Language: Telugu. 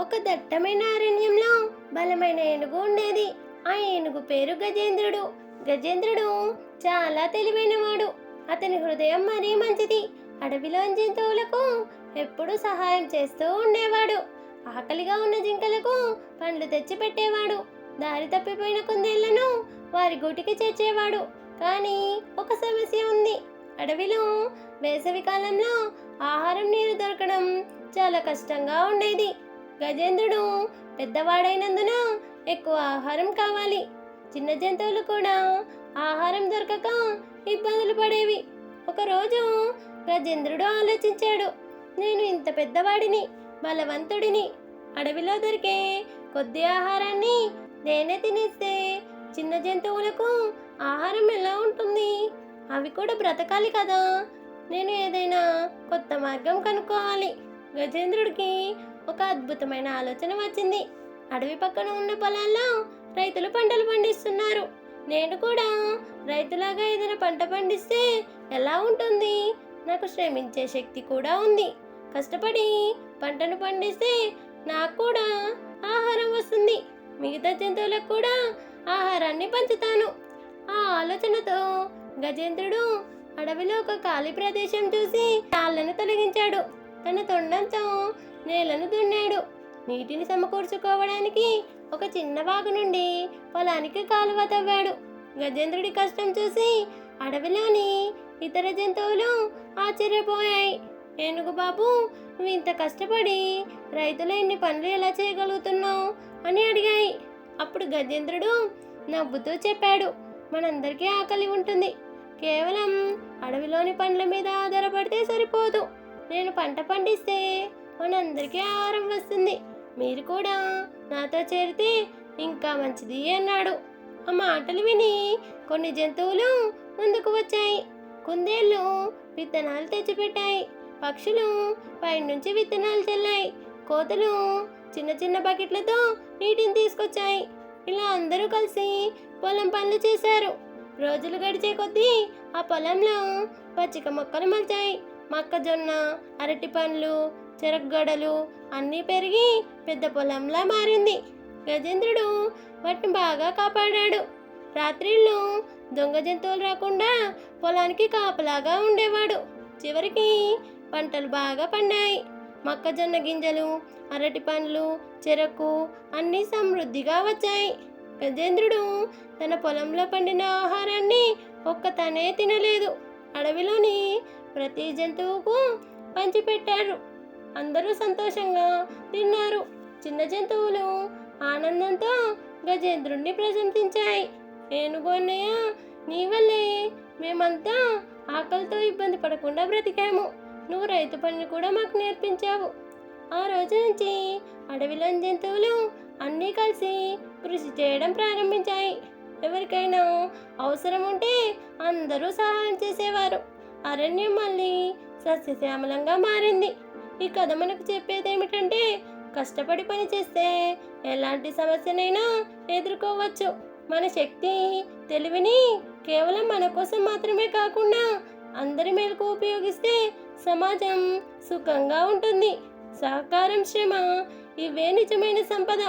ఒక దట్టమైన అరణ్యంలో బలమైన ఏనుగు ఉండేది. ఆ ఏనుగు పేరు గజేంద్రుడు. గజేంద్రుడు చాలా తెలివైనవాడు. అతని హృదయం మరీ మంచిది. అడవిలో జంతువులకు ఎప్పుడూ సహాయం చేస్తూ ఉండేవాడు. ఆకలిగా ఉన్న జింకలకు పండ్లు తెచ్చి పెట్టేవాడు. దారి తప్పిపోయిన కుందేళ్లను వారి గూటికి చేర్చేవాడు. కానీ ఒక సమస్య ఉంది. అడవిలో వేసవి కాలంలో ఆహారం నీరు దొరకడం చాలా కష్టంగా ఉండేది. గజేంద్రుడు పెద్దవాడైనందున ఎక్కువ ఆహారం కావాలి. చిన్న జంతువులు కూడా ఆహారం దొరకక ఇబ్బందులు పడేవి. ఒకరోజు గజేంద్రుడు ఆలోచించాడు, నేను ఇంత పెద్దవాడిని, బలవంతుడిని, అడవిలో దొరికే కొద్ది ఆహారాన్ని నేనే తినేస్తే చిన్న జంతువులకు ఆహారం ఎలా ఉంటుంది? అవి కూడా బ్రతకాలి కదా. నేను ఏదైనా కొత్త మార్గం కనుక్కోవాలి. గజేంద్రుడికి ఒక అద్భుతమైన ఆలోచన వచ్చింది. అడవి పక్కన ఉన్న పొలాల్లో రైతులు పంటలు పండిస్తున్నారు. నేను కూడా రైతులాగా ఏదైనా పంట పండిస్తే ఎలా ఉంటుంది? నాకు శ్రమించే శక్తి కూడా ఉంది. కష్టపడి పంటను పండిస్తే నాకు కూడా ఆహారం వస్తుంది. మిగతా జంతువులకు కూడా ఆహారాన్ని పంచుతాను. ఆ ఆలోచనతో గజేంద్రుడు అడవిలో ఒక ఖాళీ ప్రదేశం చూసి రాళ్లను తొలగించాడు. తన తొండంతో నేలను దున్నాడు. నీటిని సమకూర్చుకోవడానికి ఒక చిన్న వాగు నుండి పొలానికి కాలువ తవ్వాడు. గజేంద్రుడి కష్టం చూసి అడవిలోని ఇతర జంతువులు ఆశ్చర్యపోయాయి. ఏనుగు బాబు, నువ్వు ఇంత కష్టపడి రైతులు ఇన్ని పనులు ఎలా చేయగలుగుతున్నావు అని అడిగాయి. అప్పుడు గజేంద్రుడు నవ్వుతూ చెప్పాడు, మనందరికీ ఆకలి ఉంటుంది. కేవలం అడవిలోని పండ్ల మీద ఆధారపడితే సరిపోదు. నేను పంట పండిస్తే మనందరికీ ఆహారం వస్తుంది. మీరు కూడా నాతో చేరితే ఇంకా మంచిది అన్నాడు. ఆ మాటలు విని కొన్ని జంతువులు ముందుకు వచ్చాయి. కుందేళ్ళు విత్తనాలు తెచ్చిపెట్టాయి. పక్షులు పైనుంచి విత్తనాలు చల్లాయి. కోతలు చిన్న చిన్న బకెట్లతో నీటిని తీసుకొచ్చాయి. ఇలా అందరూ కలిసి పొలం పనులు చేశారు. రోజులు గడిచే కొద్దీ ఆ పొలంలో పచ్చిక మొక్కలు మొలిచాయి. మొక్కజొన్న, అరటి పండ్లు, చెరగడలు అన్నీ పెరిగి పెద్ద పొలంలా మారింది. గజేంద్రుడు వాటిని బాగా కాపాడాడు. రాత్రిళ్ళు దొంగ జంతువులు రాకుండా పొలానికి కాపలాగా ఉండేవాడు. చివరికి పంటలు బాగా పండాయి. మొక్కజొన్న గింజలు, అరటి పండ్లు, చెరకు అన్నీ సమృద్ధిగా వచ్చాయి. గజేంద్రుడు తన పొలంలో పండిన ఆహారాన్ని తనే తినలేదు. అడవిలోని ప్రతి జంతువుకు పంచిపెట్టారు. అందరూ సంతోషంగా తిన్నారు. చిన్న జంతువులు ఆనందంతో గజేంద్రుణ్ణి ప్రశంసించాయి. ఏనుగు అన్నయ్య, నీ వల్లే మేమంతా ఆకలితో ఇబ్బంది పడకుండా బ్రతికాము. నువ్వు రైతు పనిని కూడా మాకు నేర్పించావు. ఆ రోజు నుంచి అడవిలోని జంతువులు అన్నీ కలిసి కృషి చేయడం ప్రారంభించాయి. ఎవరికైనా అవసరం ఉంటే అందరూ సహాయం చేసేవారు. అరణ్యం మళ్ళీ సస్యశ్యామలంగా మారింది. ఈ కథ మనకు చెప్పేది ఏమిటంటే, కష్టపడి పని చేస్తే ఎలాంటి సమస్యనైనా ఎదుర్కోవచ్చు. మన శక్తి, తెలివిని కేవలం మన కోసం మాత్రమే కాకుండా అందరి మేలకు ఉపయోగిస్తే సమాజం సుఖంగా ఉంటుంది. సహకారం, శ్రమ ఇవే నిజమైన సంపద.